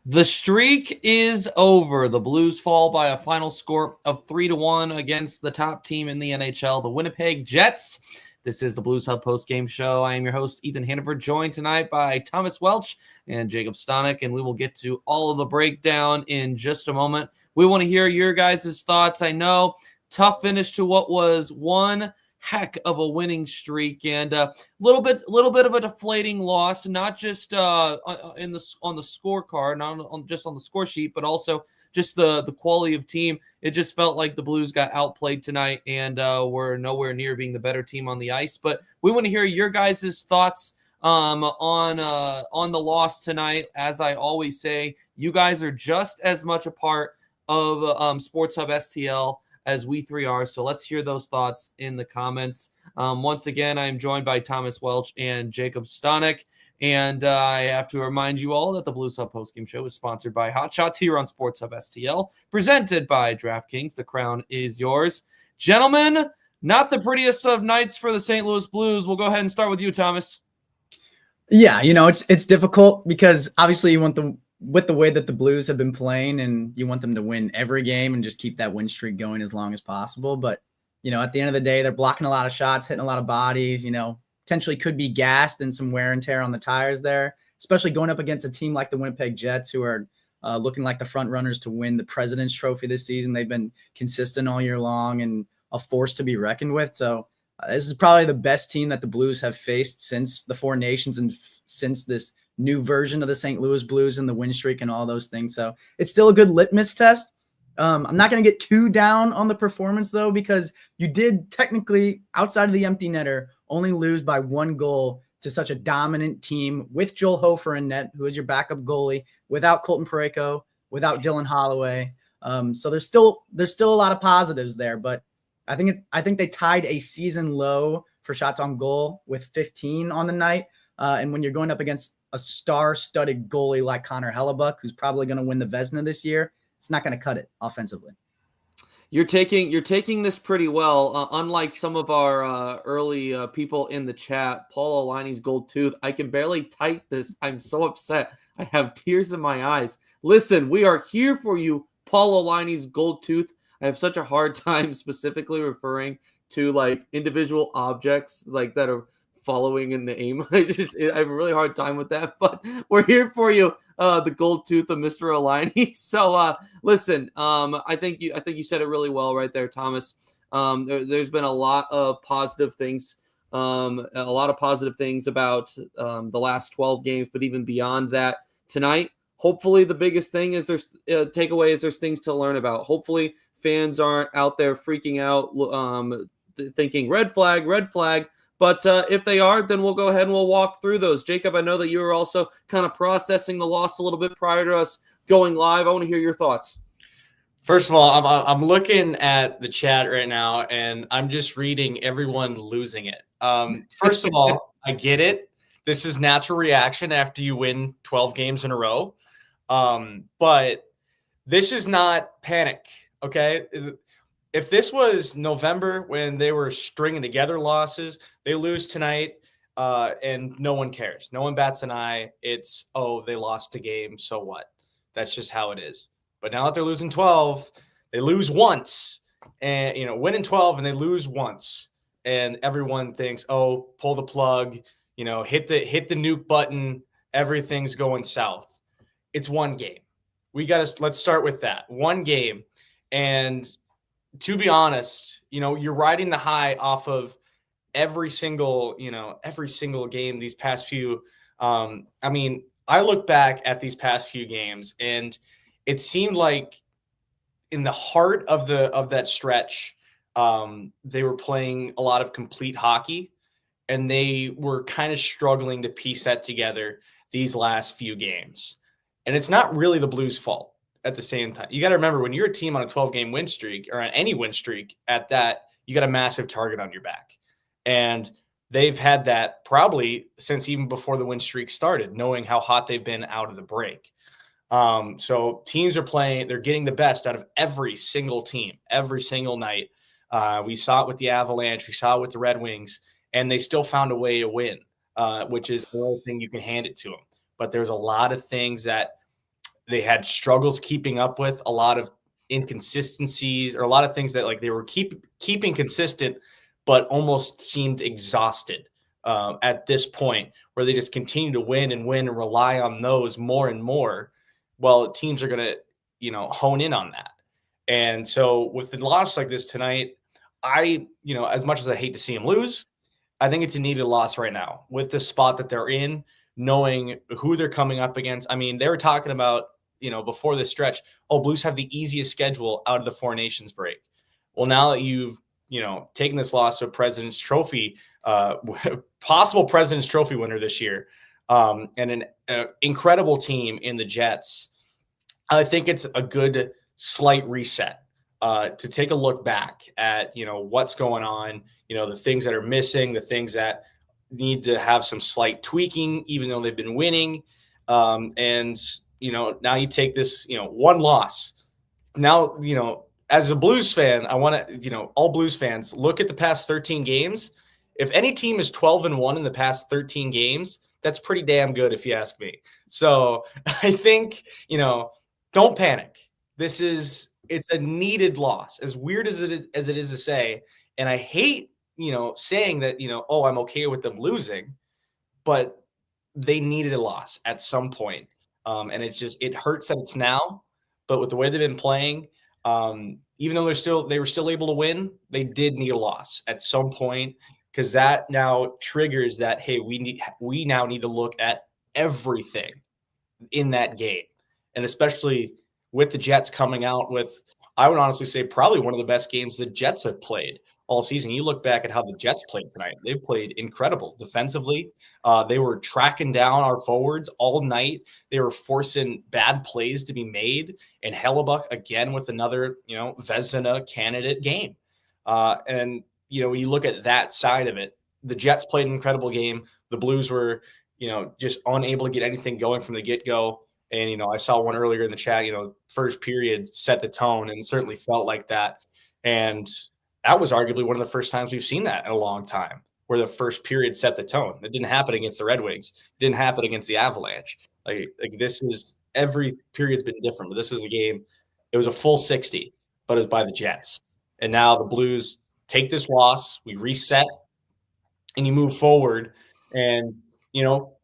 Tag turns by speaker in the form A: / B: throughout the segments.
A: The streak is over. The Blues fall by a final score of 3-1 against the top team in the NHL, the Winnipeg Jets. This is the Blues Hub Postgame Show. I am your host, Ethan Hannaford, joined tonight by Thomas Welch and Jacob Stanoch, and we will get to all of the breakdown in just a moment. We want to hear your guys' thoughts. I know, tough finish to what was one heck of a winning streak, and a little bit of a deflating loss, not just on the scorecard, not just on the score sheet, but also just the quality of team. It just felt like the Blues got outplayed tonight and were nowhere near being the better team on the ice. But we want to hear your guys' thoughts on the loss tonight. As I always say, you guys are just as much a part of Sports Hub STL as we three are. So let's hear those thoughts in the comments. Once again, I'm joined by Thomas Welch and Jacob Stanoch. And I have to remind you all that the Blues Hub Postgame Show is sponsored by Hot Shots here on Sports Hub STL, presented by DraftKings. The crown is yours. Gentlemen, not the prettiest of nights for the St. Louis Blues. We'll go ahead and start with you, Thomas.
B: Yeah, it's difficult because obviously you want with the way that the Blues have been playing, and you want them to win every game and just keep that win streak going as long as possible. But, at the end of the day, they're blocking a lot of shots, hitting a lot of bodies, potentially could be gassed and some wear and tear on the tires there, especially going up against a team like the Winnipeg Jets, who are looking like the front runners to win the President's Trophy this season. They've been consistent all year long and a force to be reckoned with. So this is probably the best team that the Blues have faced since the Four Nations and since this new version of the St. Louis Blues and the win streak and all those things. So it's still a good litmus test. I'm not going to get too down on the performance, though, because you did technically, outside of the empty netter, only lose by one goal to such a dominant team with Joel Hofer in net, who is your backup goalie, without Colton Parayko, without Dylan Holloway. So there's still a lot of positives there, but I think they tied a season low for shots on goal with 15 on the night. And when you're going up against a star-studded goalie like Connor Hellebuck, who's probably going to win the Vezina this year, it's not going to cut it offensively.
A: You're taking this pretty well. Unlike some of our early people in the chat, Paul O'Liney's gold tooth. I can barely type this. I'm so upset. I have tears in my eyes. Listen, we are here for you, Paul O'Liney's gold tooth. I have such a hard time specifically referring to like individual objects like that are following in the aim. I have a really hard time with that, but we're here for you, the gold tooth of Mr. O'Liney. So listen, I think you said it really well right there, Thomas. There's been a lot of positive things, about the last 12 games, but even beyond that tonight, hopefully the biggest thing is there's takeaway is there's things to learn about. Hopefully fans aren't out there freaking out, thinking red flag. But if they are, then we'll go ahead and we'll walk through those. Jacob, I know that you were also kind of processing the loss a little bit prior to us going live. I want to hear your thoughts.
C: First of all, I'm looking at the chat right now, and I'm just reading everyone losing it. First of all, I get it. This is natural reaction after you win 12 games in a row. But this is not panic, okay? If this was November when they were stringing together losses, they lose tonight, and no one cares. No one bats an eye. It's, they lost a game, so what? That's just how it is. But now that they're losing 12, they lose once, and winning 12 and they lose once, and everyone thinks, pull the plug, hit the nuke button, everything's going south. It's one game. Let's start with that. One game, and to be honest, you're riding the high off of every single game these past few. I look back at these past few games, and it seemed like in the heart of that stretch, they were playing a lot of complete hockey, and they were kind of struggling to piece that together these last few games. And it's not really the Blues' fault. At the same time, you got to remember, when you're a team on a 12-game win streak, or on any win streak at that, you got a massive target on your back. And they've had that probably since even before the win streak started, knowing how hot they've been out of the break. So teams are playing, they're getting the best out of every single team, every single night. We saw it with the Avalanche, we saw it with the Red Wings, and they still found a way to win, which is another thing you can hand it to them. But there's a lot of things that They had struggles keeping up with a lot of inconsistencies or a lot of things that like they were keeping consistent, but almost seemed exhausted at this point where they just continue to win and rely on those more and more. Well, teams are going to, hone in on that. And so with the loss like this tonight, as much as I hate to see them lose, I think it's a needed loss right now with the spot that they're in, knowing who they're coming up against. I mean, they were talking about, before this stretch, Blues have the easiest schedule out of the Four Nations break. Well, now that you've, taken this loss to a President's Trophy, possible President's Trophy winner this year, and an incredible team in the Jets, I think it's a good slight reset to take a look back at, what's going on, the things that are missing, the things that need to have some slight tweaking, even though they've been winning. And now you take this, one loss. Now, as a Blues fan, I want to, all Blues fans look at the past 13 games. If any team is 12-1 in the past 13 games, that's pretty damn good, if you ask me. So I think, don't panic. It's a needed loss, as weird as it is to say. And I hate, saying that, I'm okay with them losing, but they needed a loss at some point. And it hurts that it's now, but with the way they've been playing, even though they were still able to win, they did need a loss at some point, because that now triggers that, hey, we now need to look at everything in that game. And especially with the Jets coming out with, I would honestly say, probably one of the best games the Jets have played all season. You look back at how the Jets played tonight. They've played incredible defensively. They were tracking down our forwards all night. They were forcing bad plays to be made. And Hellebuck, again, with another, Vezina candidate game. And, when you look at that side of it, the Jets played an incredible game. The Blues were, just unable to get anything going from the get-go. And, I saw one earlier in the chat, first period set the tone, and certainly felt like that. And that was arguably one of the first times we've seen that in a long time, where the first period set the tone. It didn't happen against the Red Wings. It didn't happen against the Avalanche. Like this is, every period's been different, but this was a game. It was a full 60, but it was by the Jets. And now the Blues take this loss, we reset, and you move forward. And,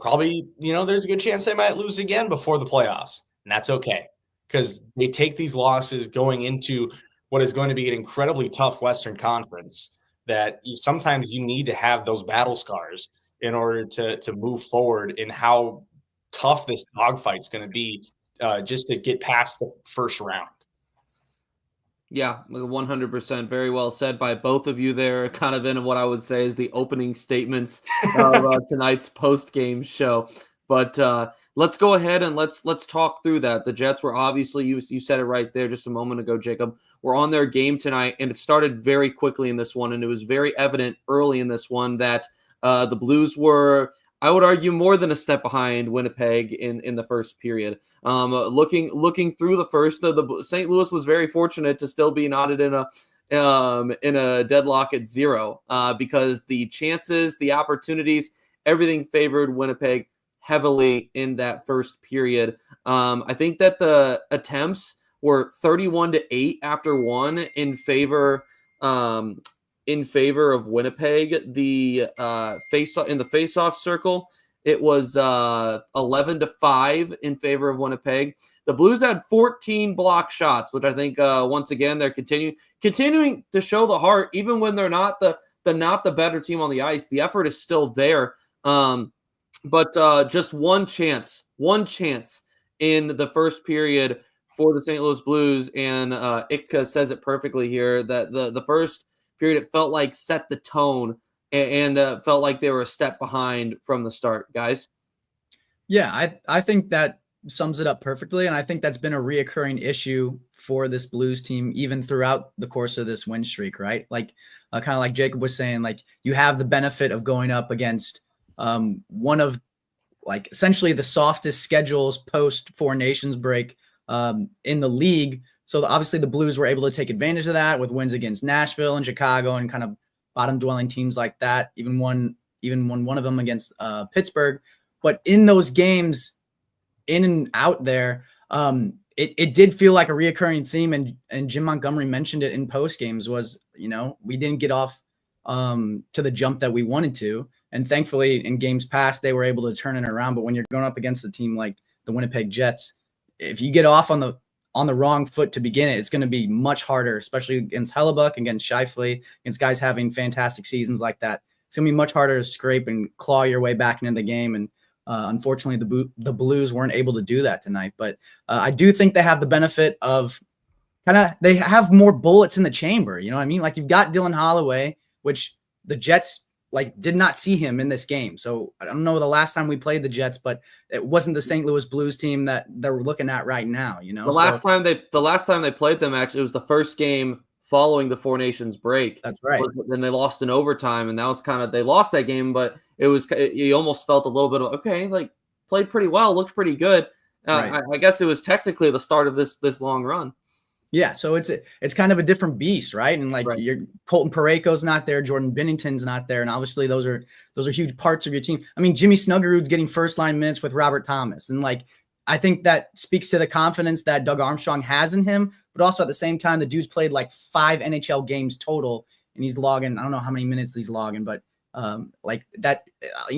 C: probably, there's a good chance they might lose again before the playoffs. And that's okay, because they take these losses going into what is going to be an incredibly tough Western Conference, that sometimes you need to have those battle scars in order to move forward in how tough this dogfight's going to be, just to get past the first round.
A: Yeah, 100%. Very well said by both of you there, kind of in what I would say is the opening statements of tonight's post-game show. But let's go ahead and let's talk through that. The Jets were obviously, you said it right there just a moment ago, Jacob, were on their game tonight, and it started very quickly in this one, and it was very evident early in this one that the Blues were, I would argue, more than a step behind Winnipeg in the first period. Looking through the first, the St. Louis was very fortunate to still be knotted in a deadlock at 0 because the chances, the opportunities, everything favored Winnipeg heavily in that first period. I think that the attempts were 31-8 after one in favor of Winnipeg. The face-off circle, it was 11-5 in favor of Winnipeg. The Blues had 14 block shots, which I think once again they're continuing to show the heart, even when they're not the better team on the ice. The effort is still there, but just one chance in the first period for the St. Louis Blues, and Itka says it perfectly here that the first period, it felt like set the tone and felt like they were a step behind from the start, guys.
B: Yeah, I think that sums it up perfectly, and I think that's been a reoccurring issue for this Blues team even throughout the course of this win streak, right? Like kind of like Jacob was saying, like you have the benefit of going up against one of like essentially the softest schedules post Four Nations break in the league. So obviously the Blues were able to take advantage of that with wins against Nashville and Chicago and kind of bottom dwelling teams like that. Even won one of them against Pittsburgh. But in those games, in and out there, It did feel like a reoccurring theme, and Jim Montgomery mentioned it in post games was, we didn't get off to the jump that we wanted to. And thankfully in games past, they were able to turn it around. But when you're going up against a team like the Winnipeg Jets, if you get off on the wrong foot to begin it, it's going to be much harder, especially against Hellebuck, against Scheifele, against guys having fantastic seasons like that. It's going to be much harder to scrape and claw your way back into the game. And unfortunately, the Blues weren't able to do that tonight. But I do think they have the benefit of they have more bullets in the chamber. You know what I mean? Like, you've got Dylan Holloway, which the Jets did not see him in this game. So I don't know the last time we played the Jets, but it wasn't the St. Louis Blues team that they're looking at right now. The
A: last time they played them, actually, it was the first game following the Four Nations break.
B: That's right.
A: Then they lost in overtime, and that was they lost that game, but you almost felt a little bit of, okay, played pretty well, looked pretty good.
B: Right.
A: I guess it was technically the start of this long run.
B: Yeah, so it's kind of a different beast, right? And your Colton Parayko's not there, Jordan Binnington's not there, and obviously those are huge parts of your team. I mean, Jimmy Snuggerud's getting first line minutes with Robert Thomas, and I think that speaks to the confidence that Doug Armstrong has in him, but also at the same time, the dude's played 5 NHL games total, and he's logging, I don't know how many minutes he's logging, but that,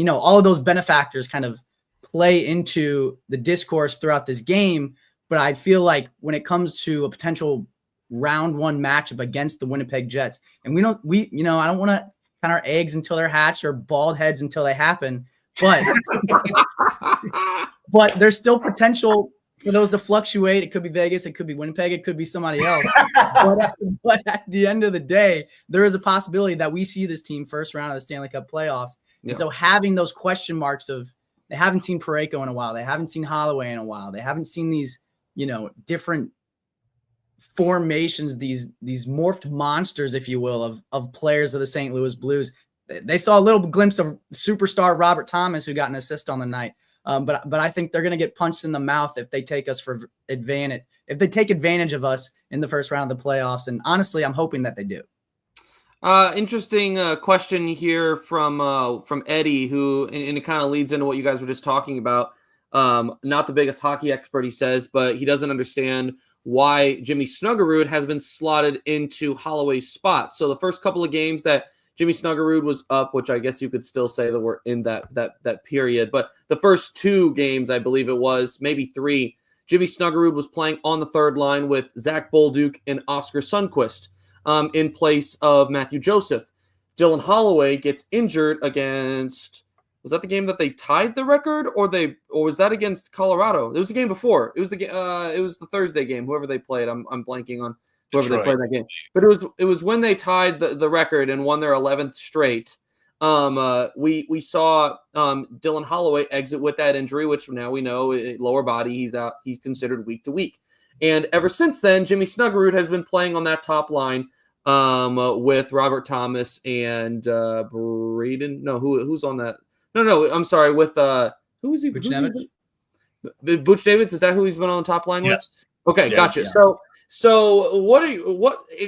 B: all of those benefactors kind of play into the discourse throughout this game. But I feel like when it comes to a potential round 1 matchup against the Winnipeg Jets, and I don't want to count our eggs until they're hatched or bald heads until they happen, but but there's still potential for those to fluctuate. It could be Vegas, it could be Winnipeg, it could be somebody else. but at the end of the day, there is a possibility that we see this team first round of the Stanley Cup playoffs. Yeah. And so having those question marks of, they haven't seen Parayko in a while, they haven't seen Holloway in a while, they haven't seen these different formations, these morphed monsters, if you will, of players of the St. Louis Blues. They saw a little glimpse of superstar Robert Thomas, who got an assist on the night. But I think they're going to get punched in the mouth if they take us for advantage, if they take advantage of us in the first round of the playoffs. And honestly, I'm hoping that they do.
A: Interesting question here from Eddie, who, and it kind of leads into what you guys were just talking about. Not the biggest hockey expert, he says, but he doesn't understand why Jimmy Snuggerud has been slotted into Holloway's spot. So the first couple of games that Jimmy Snuggerud was up, which I guess you could still say that we're in that period, but the first 2 games, I believe it was, maybe 3, Jimmy Snuggerud was playing on the third line with Zach Bolduc and Oscar Sundqvist in place of Matthew Joseph. Dylan Holloway gets injured against... Was that the game that they tied the record, or was that against Colorado? It was the game before. It was the Thursday game. Whoever they played, I'm blanking on whoever Detroit. They played that game. But it was when they tied the record and won their 11th straight. We saw Dylan Holloway exit with that injury, which now we know lower body. He's out. He's considered week to week. And ever since then, Jimmy Snuggerud has been playing on that top line with Robert Thomas and Braden. No, who's on that? No, I'm sorry. With who is he?
B: Butch Davids?
A: Butch Davids, is that who he's been on the top line with? Okay,
C: yeah,
A: gotcha. Yeah. So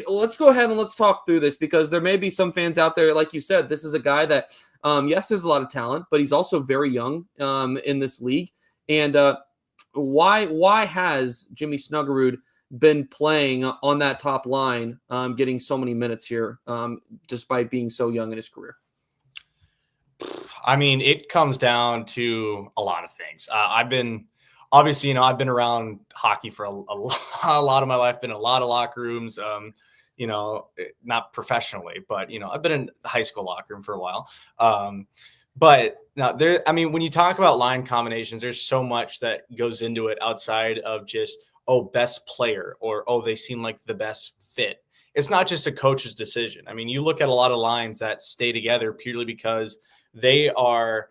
A: let's go ahead and let's talk through this, because there may be some fans out there, like you said, this is a guy that, yes, there's a lot of talent, but he's also very young in this league. And why has Jimmy Snuggerud been playing on that top line, getting so many minutes here, despite being so young in his career?
C: I mean, it comes down to a lot of things. I've been around hockey for a lot of my life, been in a lot of locker rooms, not professionally, but, I've been in the high school locker room for a while. But now when you talk about line combinations, there's so much that goes into it outside of just, best player, or, they seem like the best fit. It's not just a coach's decision. I mean, you look at a lot of lines that stay together purely because they are,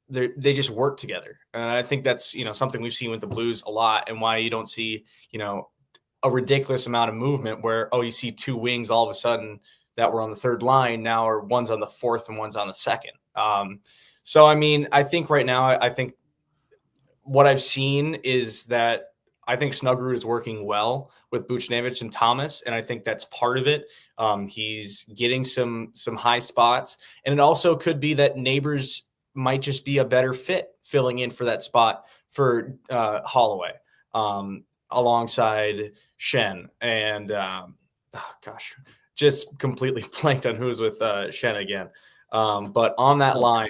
C: they just work together. And I think that's, something we've seen with the Blues a lot, and why you don't see, a ridiculous amount of movement where, you see 2 wings all of a sudden that were on the third line now, or one's on the fourth and one's on the second. So, I think right now, I think what I've seen is that I think Snuggerud is working well with Buchnevich and Thomas, and I think that's part of it. He's getting some high spots, and it also could be that Neighbors might just be a better fit filling in for that spot for Holloway alongside Shen and just completely blanked on who's with Shen again. But on that line,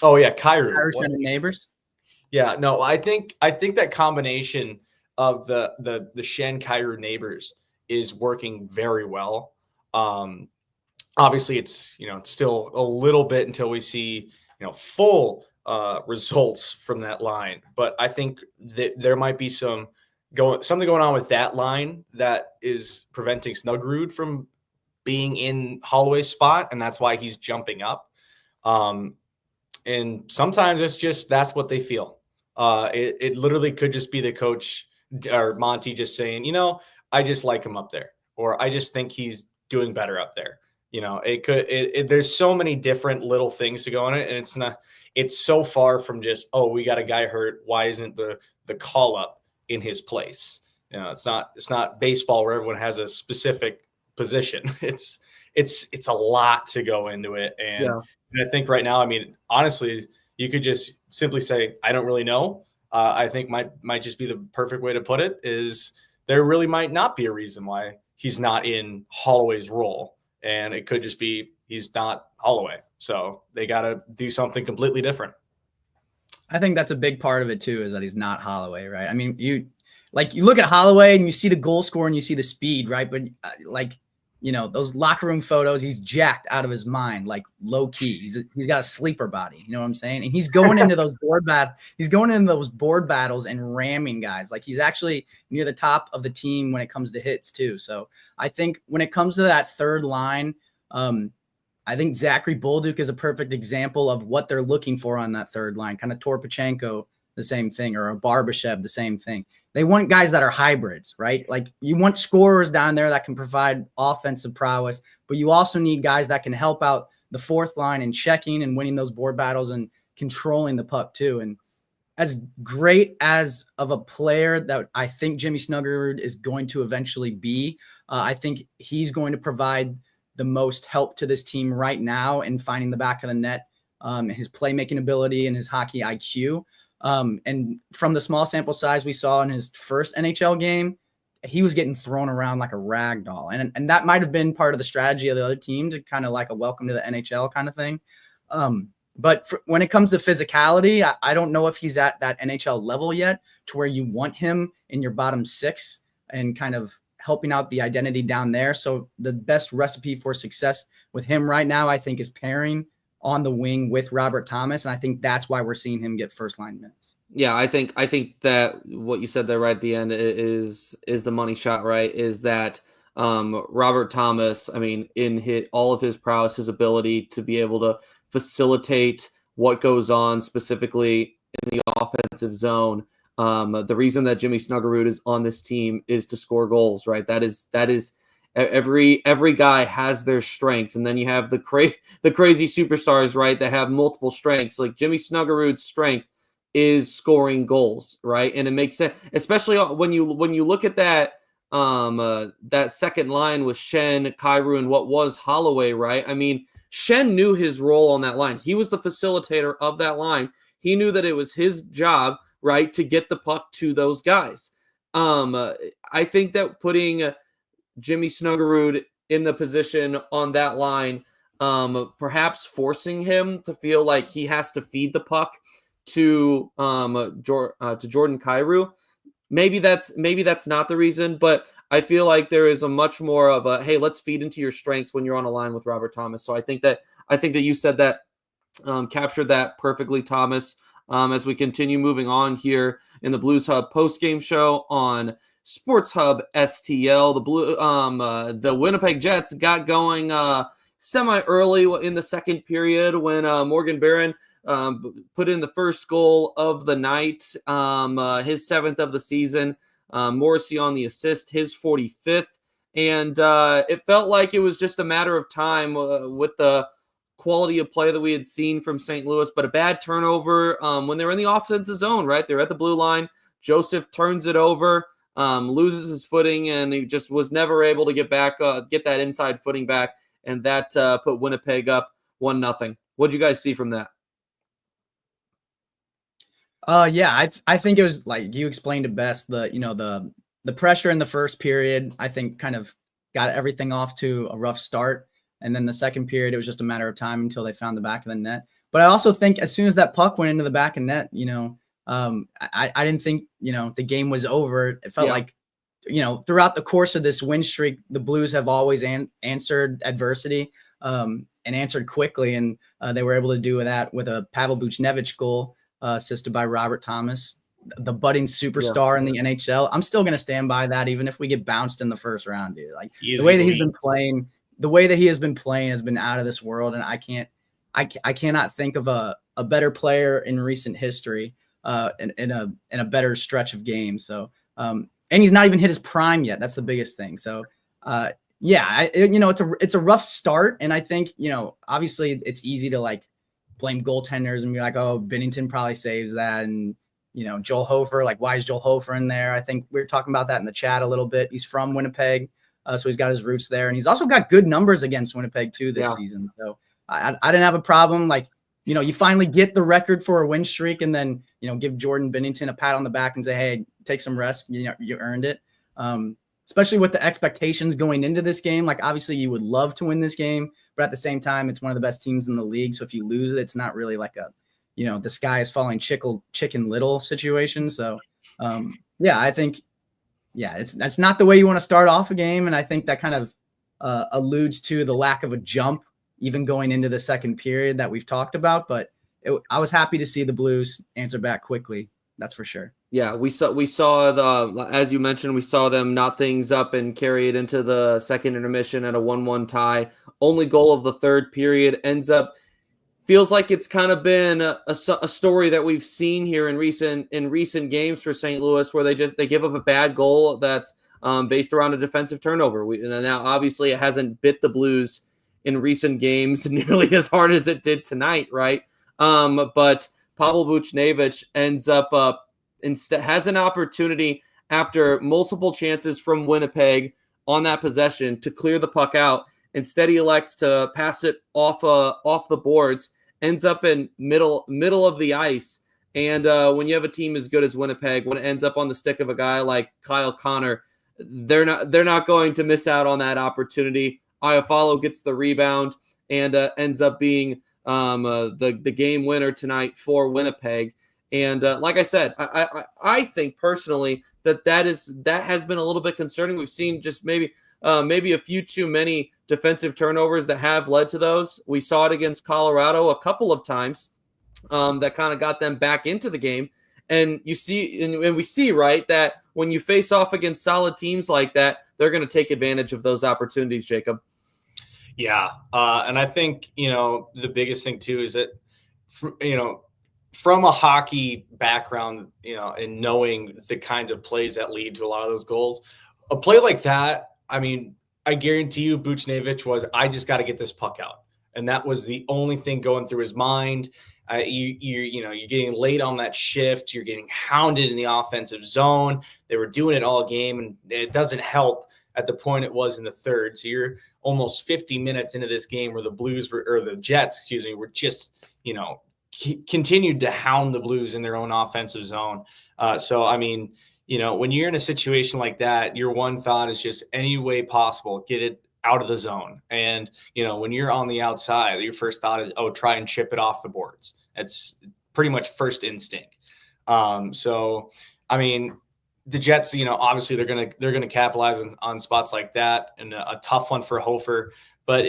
C: Kyrou.
B: Irish neighbors.
C: Yeah, no, I think that combination of the Shen Kyrou neighbors is working very well. Obviously, it's still a little bit until we see full results from that line, but I think that there might be something going on with that line that is preventing Snuggerud from being in Holloway's spot, and that's why he's jumping up. And sometimes it's just that's what they feel. It literally could just be the coach or Monty just saying, I just like him up there, or I just think he's doing better up there. There's so many different little things to go on it, and it's so far from just, we got a guy hurt. Why isn't the call up in his place? It's not baseball where everyone has a specific position. It's a lot to go into it. And I think right now, honestly, you could just simply say, I don't really know. I think might just be the perfect way to put it, is there really might not be a reason why he's not in Holloway's role. And it could just be he's not Holloway. So they got to do something completely different.
B: I think that's a big part of it too, is that he's not Holloway, right? I mean, you look at Holloway and you see the goal score and you see the speed, right? But those locker room photos, he's jacked out of his mind, like low key. He's got a sleeper body. You know what I'm saying? And he's going into those board battles and ramming guys. Like, he's actually near the top of the team when it comes to hits too. So I think when it comes to that third line, I think Zachary Bolduc is a perfect example of what they're looking for on that third line. Kind of Torpachenko, the same thing, or a Barbashev, the same thing. They want guys that are hybrids, right? Like, you want scorers down there that can provide offensive prowess, but you also need guys that can help out the fourth line and checking and winning those board battles and controlling the puck too. And as great as of a player that I think Jimmy Snuggerud is going to eventually be, I think he's going to provide the most help to this team right now in finding the back of the net, his playmaking ability and his hockey IQ. And from the small sample size we saw in his first NHL game, he was getting thrown around like a rag doll. And that might have been part of the strategy of the other team, to kind of like a welcome to the NHL kind of thing. But when it comes to physicality, I don't know if he's at that NHL level yet, to where you want him in your bottom six and kind of helping out the identity down there. So the best recipe for success with him right now, I think, is pairing on the wing with Robert Thomas. And I think that's why we're seeing him get first line minutes.
A: Yeah, I think that what you said there right at the end is the money shot, right? Is that Robert Thomas, in all of his prowess, his ability to be able to facilitate what goes on specifically in the offensive zone. The reason that Jimmy Snuggerud is on this team is to score goals, right? That is every guy has their strengths, and then you have the crazy superstars, right, that have multiple strengths. Like, Jimmy Snuggerud's strength is scoring goals, right? And it makes sense, especially when you look at that that second line with Shen, Kyrou, and what was Holloway, right? Shen knew his role on that line. He was the facilitator of that line. He knew that it was his job, right, to get the puck to those guys. I think that putting Jimmy Snuggerud in the position on that line, perhaps forcing him to feel like he has to feed the puck to Jordan Kyrou. Maybe that's not the reason, but I feel like there is a much more of a, hey, let's feed into your strengths when you're on a line with Robert Thomas. So I think that you said that, captured that perfectly, Thomas. As we continue moving on here in the Blues Hub postgame show on Sports Hub STL, the Winnipeg Jets got going semi-early in the second period when Morgan Barron put in the first goal of the night, his 7th of the season. Morrissey on the assist, his 45th. And it felt like it was just a matter of time with the quality of play that we had seen from St. Louis, but a bad turnover when they were in the offensive zone, right? They're at the blue line. Joseph turns it over, loses his footing, and he just was never able to get that inside footing back. And that put Winnipeg up 1-0. What'd you guys see from that?
B: Yeah, I think it was like you explained it best. The pressure in the first period, I think, kind of got everything off to a rough start, and then the second period, it was just a matter of time until they found the back of the net. But I also think as soon as that puck went into the back of net, I didn't think the game was over. It felt like throughout the course of this win streak, the Blues have always answered adversity and answered quickly, and they were able to do that with a Pavel Buchnevich goal. Assisted by Robert Thomas, the budding superstar in the NHL. I'm still going to stand by that, even if we get bounced in the first round, dude. Like the way that he's been playing, has been out of this world. And I cannot think of a better player in recent history, in a better stretch of games. So, and he's not even hit his prime yet. That's the biggest thing. So, it's a rough start. And I think, obviously it's easy to like blame goaltenders and be like, oh, Binnington probably saves that. And, Joel Hofer, like, why is Joel Hofer in there? I think we were talking about that in the chat a little bit. He's from Winnipeg, so he's got his roots there. And he's also got good numbers against Winnipeg, too, this season. So I didn't have a problem. Like, you finally get the record for a win streak and then, give Jordan Binnington a pat on the back and say, hey, take some rest. You earned it. Especially with the expectations going into this game. Like, obviously, you would love to win this game, but at the same time, it's one of the best teams in the league. So if you lose it, it's not really like a, the sky is falling chicken little situation. So, I think, that's not the way you want to start off a game. And I think that kind of alludes to the lack of a jump, even going into the second period that we've talked about. But I was happy to see the Blues answer back quickly. That's for sure.
A: Yeah, we saw the, as you mentioned, we saw them knot things up and carry it into the second intermission at a 1-1 tie. Only goal of the third period feels like it's kind of been a story that we've seen here in recent games for St. Louis, where they give up a bad goal that's based around a defensive turnover. And now obviously it hasn't bit the Blues in recent games nearly as hard as it did tonight, right? But Pavel Buchnevich ends up instead has an opportunity after multiple chances from Winnipeg on that possession to clear the puck out. Instead, he elects to pass it off the boards, ends up in middle of the ice. And when you have a team as good as Winnipeg, when it ends up on the stick of a guy like Kyle Connor, they're not going to miss out on that opportunity. Iafallo gets the rebound and ends up being the game winner tonight for Winnipeg. And like I said, I think personally that has been a little bit concerning. We've seen just maybe a few too many defensive turnovers that have led to those. We saw it against Colorado a couple of times that kind of got them back into the game. And you see, and we see, right, that when you face off against solid teams like that, they're going to take advantage of those opportunities, Jacob.
C: Yeah. And I think, the biggest thing too is that, from a hockey background, and knowing the kinds of plays that lead to a lot of those goals, a play like that, I mean, I guarantee you Buchnevich was, I just got to get this puck out. And that was the only thing going through his mind. You're getting late on that shift. You're getting hounded in the offensive zone. They were doing it all game, and it doesn't help at the point it was in the third. So you're almost 50 minutes into this game where the Jets, were just, continued to hound the Blues in their own offensive zone. So, I mean, when you're in a situation like that, your one thought is just any way possible, get it out of the zone. And, when you're on the outside, your first thought is, try and chip it off the boards. That's pretty much first instinct. So, I mean, the Jets, obviously they're going to capitalize on spots like that, and a tough one for Hofer, but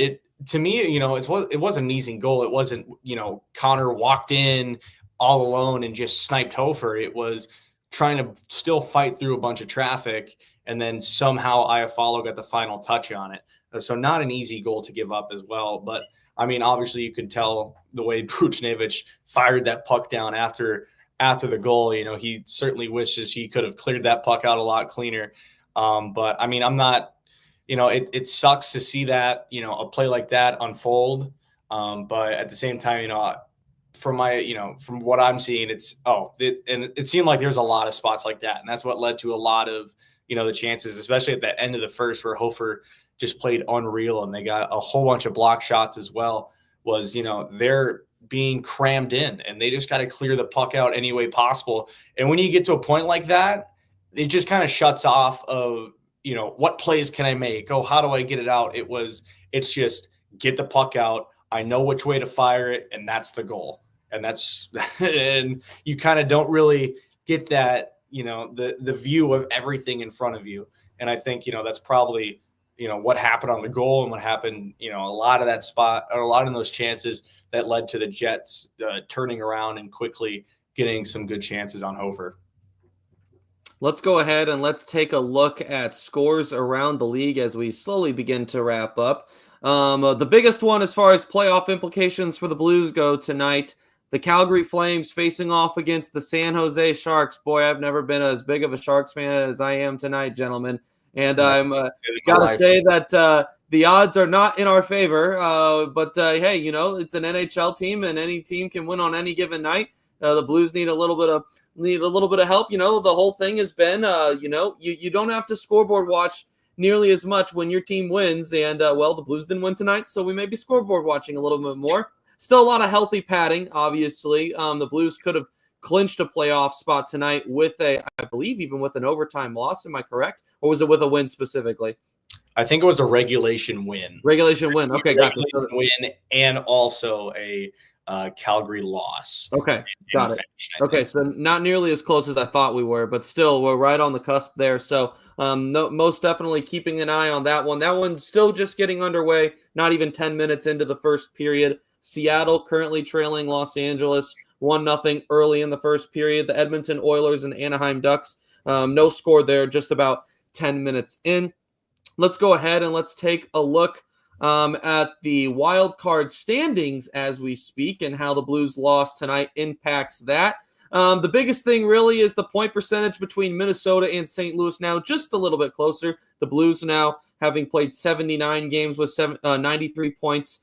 C: to me, it wasn't an easy goal. It wasn't, Connor walked in all alone and just sniped Hofer. It was trying to still fight through a bunch of traffic, and then somehow Iafallo got the final touch on it. So not an easy goal to give up as well. But I mean, obviously you can tell the way Buchnevich fired that puck down after the goal. He certainly wishes he could have cleared that puck out a lot cleaner. But I mean, I'm not, it sucks to see that, a play like that unfold. But at the same time, from what I'm seeing, it seemed like there's a lot of spots like that. And that's what led to a lot of, the chances, especially at the end of the first, where Hofer just played unreal and they got a whole bunch of block shots as well. Was, being crammed in, and they just got to clear the puck out any way possible. And when you get to a point like that, it just kind of shuts off of, what plays can I make? Oh, how do I get it out? It's just get the puck out. I know which way to fire it, and that's the goal. And and you kind of don't really get that, the view of everything in front of you. And I think, that's probably, what happened on the goal and what happened, a lot of that spot, or a lot of those chances that led to the Jets turning around and quickly getting some good chances on Hofer.
A: Let's go ahead and let's take a look at scores around the league as we slowly begin to wrap up. The biggest one as far as playoff implications for the Blues go tonight, the Calgary Flames facing off against the San Jose Sharks. Boy, I've never been as big of a Sharks fan as I am tonight, gentlemen. And I'm got to say that the odds are not in our favor. But hey, it's an NHL team, and any team can win on any given night. The Blues need a little bit of help. The whole thing has been, you don't have to scoreboard watch nearly as much when your team wins. And the Blues didn't win tonight, so we may be scoreboard watching a little bit more. Still a lot of healthy padding, obviously. The Blues could have clinched a playoff spot tonight with I believe even with an overtime loss. Am I correct? Or was it with a win specifically?
C: I think it was a regulation win.
A: Regulation win. Okay, gotcha.
C: Win and also a Calgary loss.
A: Okay, got it. Okay, so not nearly as close as I thought we were, but still we're right on the cusp there. So most definitely keeping an eye on that one. That one's still just getting underway, not even 10 minutes into the first period. Seattle currently trailing Los Angeles 1-0 early in the first period. The Edmonton Oilers and Anaheim Ducks, no score there, just about 10 minutes in. Let's go ahead and let's take a look at the wild card standings as we speak and how the Blues loss tonight impacts that. The biggest thing really is the point percentage between Minnesota and St. Louis now just a little bit closer. The Blues now having played 79 games with 93 points.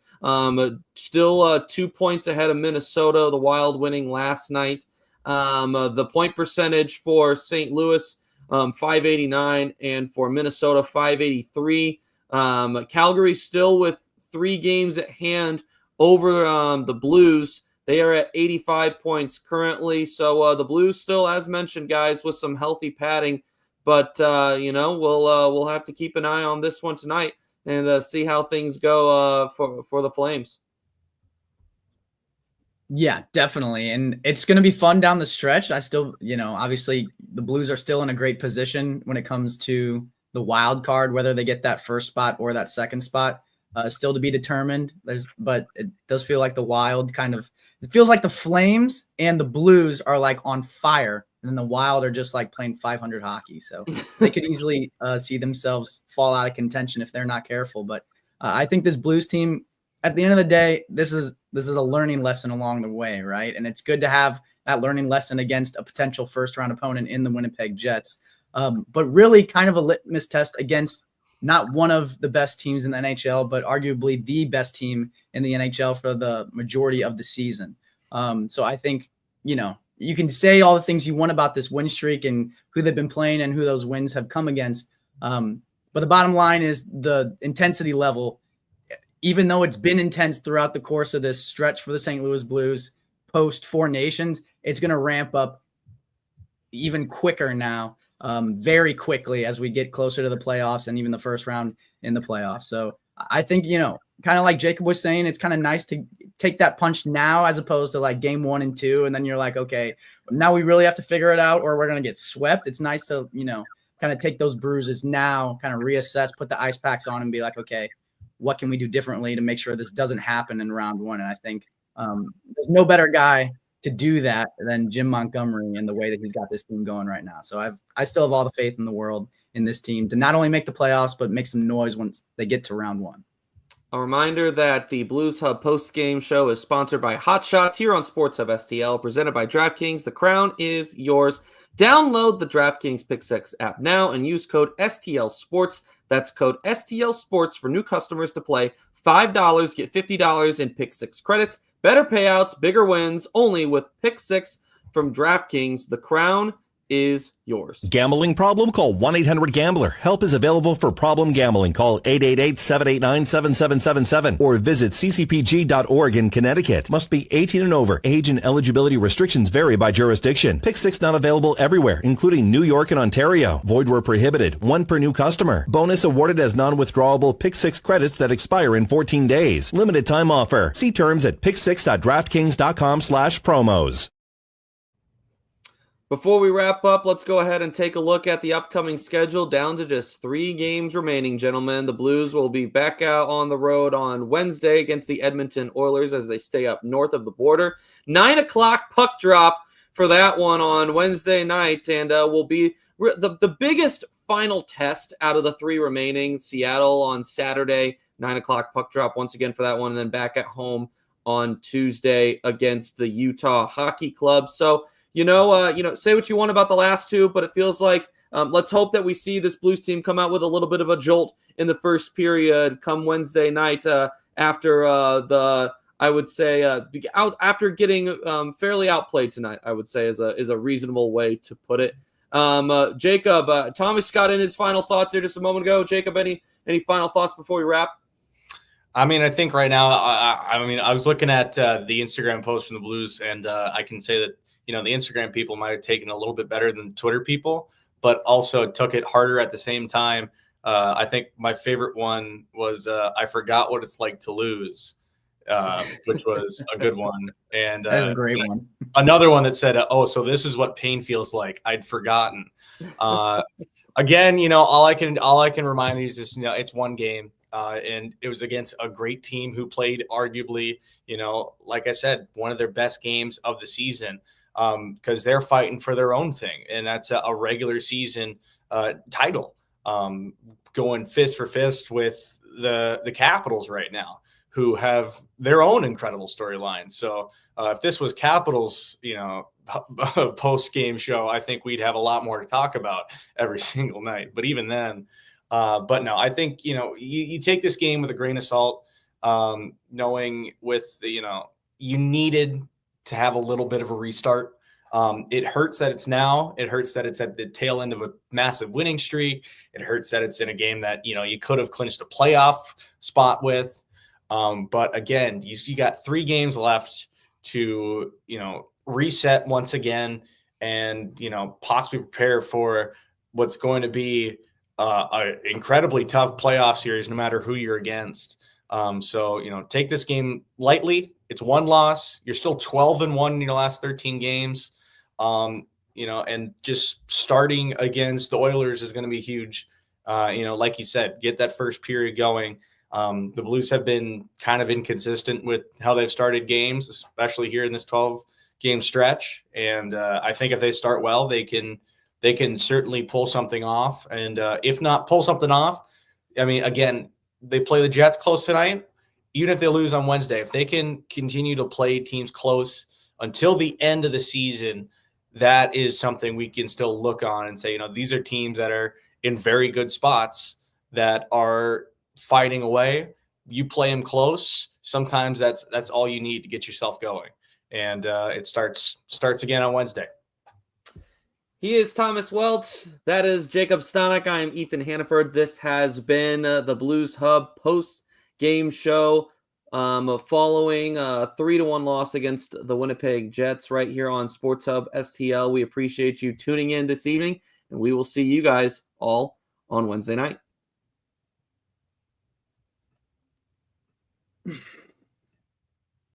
A: Still 2 points ahead of Minnesota, the Wild winning last night. The point percentage for St. Louis, 589, and for Minnesota, 583. Calgary still with 3 games at hand over the Blues. They are at 85 points currently. So the Blues still, as mentioned, guys, with some healthy padding. But, we'll have to keep an eye on this one tonight and see how things go for the Flames.
B: Yeah, definitely. And it's going to be fun down the stretch. I still, obviously the Blues are still in a great position when it comes to the wild card, whether they get that first spot or that second spot, still to be determined. But it does feel like the Wild it feels like the Flames and the Blues are like on fire, and then the Wild are just like playing 500 hockey. So they could easily see themselves fall out of contention if they're not careful. But I think this Blues team, at the end of the day, this is a learning lesson along the way, right? And it's good to have that learning lesson against a potential first-round opponent in the Winnipeg Jets. But really kind of a litmus test against not one of the best teams in the NHL, but arguably the best team in the NHL for the majority of the season. So I think, you can say all the things you want about this win streak and who they've been playing and who those wins have come against. But the bottom line is the intensity level, even though it's been intense throughout the course of this stretch for the St. Louis Blues post Four Nations, it's going to ramp up even quicker now. Very quickly as we get closer to the playoffs and even the first round in the playoffs. So I think, kind of like Jacob was saying, it's kind of nice to take that punch now as opposed to like game 1 and 2. And then you're like, okay, now we really have to figure it out or we're going to get swept. It's nice to, kind of take those bruises now, kind of reassess, put the ice packs on and be like, okay, what can we do differently to make sure this doesn't happen in round 1? And I think there's no better guy to do that than Jim Montgomery and the way that he's got this team going right now. So I still have all the faith in the world in this team to not only make the playoffs, but make some noise once they get to round 1.
A: A reminder that the Blues Hub Postgame show is sponsored by Hot Shots here on Sports Hub STL, presented by DraftKings. The crown is yours. Download the DraftKings Pick 6 app now and use code STL Sports. That's code STL Sports for new customers to play. $5, get $50 in Pick 6 credits. Better payouts, bigger wins, only with Pick 6 from DraftKings. The crown is yours.
D: Gambling problem? Call 1-800-GAMBLER. Help is available for problem gambling. Call 888-789-7777 or visit ccpg.org in Connecticut. Must be 18 and over. Age and eligibility restrictions vary by jurisdiction. Pick 6 not available everywhere, including New York and Ontario. Void where prohibited. 1 per new customer. Bonus awarded as non-withdrawable Pick 6 credits that expire in 14 days. Limited time offer. See terms at pick6.draftkings.com/promos.
A: Before we wrap up, let's go ahead and take a look at the upcoming schedule. Down to just 3 games remaining, gentlemen. The Blues will be back out on the road on Wednesday against the Edmonton Oilers as they stay up north of the border. 9 o'clock puck drop for that one on Wednesday night, and will be the biggest final test out of the 3 remaining. Seattle on Saturday, 9 o'clock puck drop once again for that one, and then back at home on Tuesday against the Utah Hockey Club. So, say what you want about the last 2, but it feels like let's hope that we see this Blues team come out with a little bit of a jolt in the first period come Wednesday night after after getting fairly outplayed tonight, I would say is a reasonable way to put it. Jacob, Thomas got in his final thoughts here just a moment ago. Jacob, any final thoughts before we wrap?
C: I mean, I think right now, I was looking at the Instagram post from the Blues, and I can say that, the Instagram people might have taken a little bit better than Twitter people, but also took it harder at the same time. I think my favorite one was I forgot what it's like to lose, which was a good one. And
B: that's a great one.
C: Another one that said, so this is what pain feels like. I'd forgotten. Again, all I can remind you is just, it's one game. And it was against a great team who played arguably, like I said, one of their best games of the season, because they're fighting for their own thing. And that's a regular season title, going fist for fist with the Capitals right now, who have their own incredible storyline. So if this was Capitals, post-game show, I think we'd have a lot more to talk about every single night. But even then, but no, I think, you take this game with a grain of salt, knowing you needed to have a little bit of a restart. It hurts that it's now. It hurts that it's at the tail end of a massive winning streak. It hurts that it's in a game that, you could have clinched a playoff spot with. But again, you got 3 games left to, reset once again and, possibly prepare for what's going to be an incredibly tough playoff series, no matter who you're against. So, take this game lightly. It's 1 loss. You're still 12-1 in your last 13 games. And just starting against the Oilers is going to be huge. Like you said, get that first period going. The Blues have been kind of inconsistent with how they've started games, especially here in this 12-game stretch. And I think if they start well, they can certainly pull something off. And if not pull something off, I mean, again, they play the Jets close tonight. Even if they lose on Wednesday, if they can continue to play teams close until the end of the season, that is something we can still look on and say, these are teams that are in very good spots that are fighting away. You play them close. Sometimes that's all you need to get yourself going. And it starts again on Wednesday.
A: He is Thomas Welch. That is Jacob Stanoch. I am Ethan Hannaford. This has been the Blues Hub post-game show following a 3-1 loss against the Winnipeg Jets right here on Sports Hub STL. We appreciate you tuning in this evening, and we will see you guys all on Wednesday night.